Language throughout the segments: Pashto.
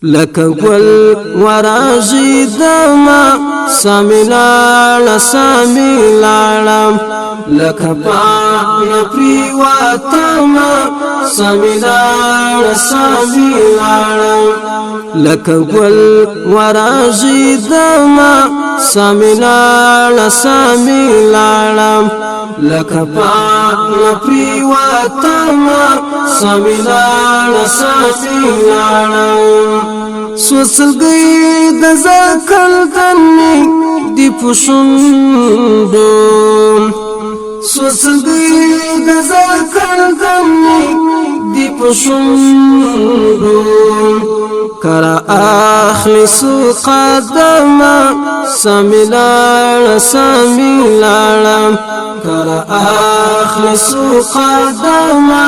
لك گل ورازی دما سامیلال سامیلالم لك پانا پریواتما سامیلال سامیلالم لك گل ورازی دما سامیلال سامیلالم لك پانا پریواتما سامیلال سامیلالم سوسلگی دزاکل دنی دی پشندون سوسلگی دزاکل دنی دی پشندون کرا اخلصو قدما سامیلال سامیلالم کرا اخلصو قدما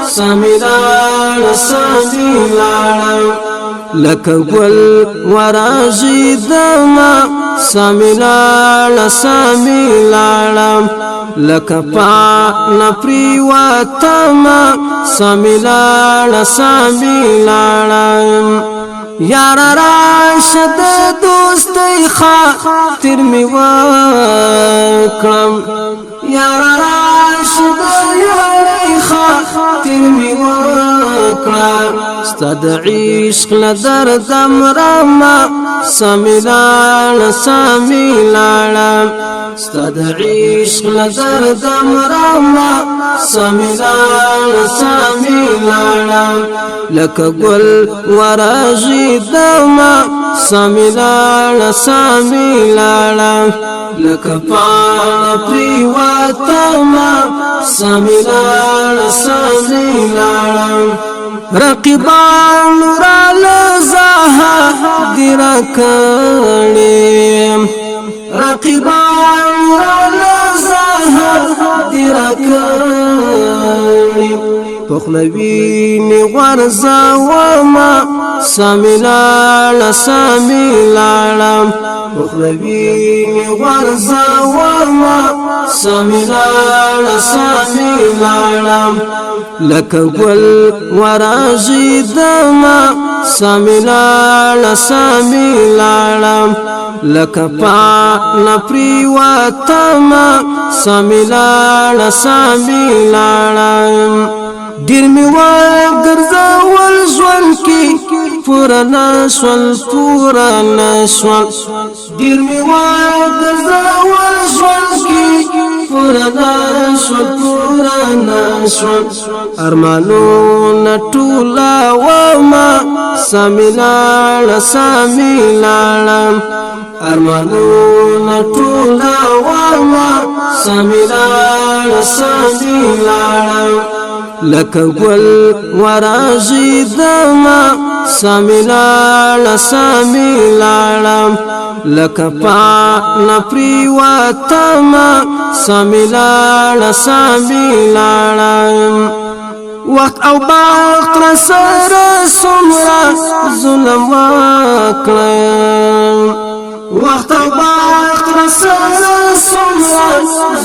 سامیلال سامیلالم لك گل ورازی دما سامیلال سامیلالم لك پانا پریواتما سامیلال سامیلالم یار راشد دوستی خاطر می وکړم یار راشد یاری خاطر می وکړم ستاد عشق لدردم رما سامیلال سامیلالم ستاد عشق لدردم رما سامیلال سامیلالم لك گل ورازی دما سامیلال سامیلالم لك پانا پریواتما سامیلال سامیلالم رقیبان را لزاها دیرا کړیم رقیبان را لزاها دیرا کړیم پخلوینی غرزا وما سامیلال سامیلالم پخلوینی غرزا وما سامیلال سامیلالم لك گل ورازی دما سامیلال سامیلالم لك پانا پریواتما سامیلال سامیلالم دیر می وګرځول ژوند کې پورا نشول دیر می وګرځول ژوند کې پورا نشول ارمانونه ټولا وما سامیلال سامیلالم ارمانونه ټولا وما سامیلال سامیلالم لك گل ورازی دما سامیلال سامیلالم لك پانا پریواتما سامیلال سامیلالم وقت او باق رسر سمرا ظلم وکړم وقت او باق رسر سمرا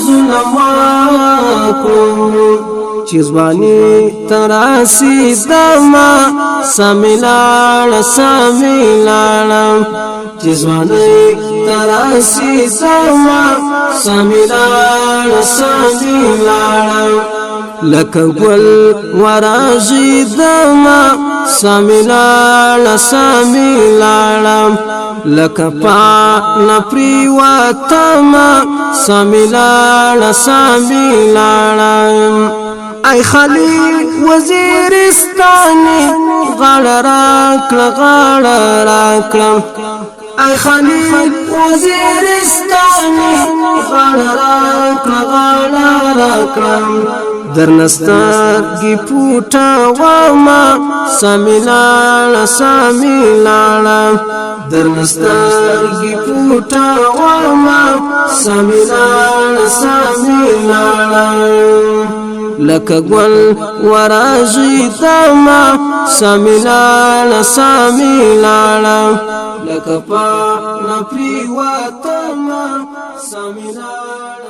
ظلم وکړم چیزبانی تراسی دما سامیلال سامیلالم چیزبانی تراسی دما سامیلال سامیلالم لك گل ورازی دما سامیلال سامیلالم لك پانا پریواتما سامیلال سامیلالم ای خلیل وزیرستانی غاړه راکړم ای خلیل وزیرستانی غاړه راکړم درنسترګي پوټه وما سامیلال سامیلالم درنسترګي پوټه وما سامیلال سامیلالم لك گل ورازی دما سامیلال سامیلالم لك پانا پریواتما سامیلال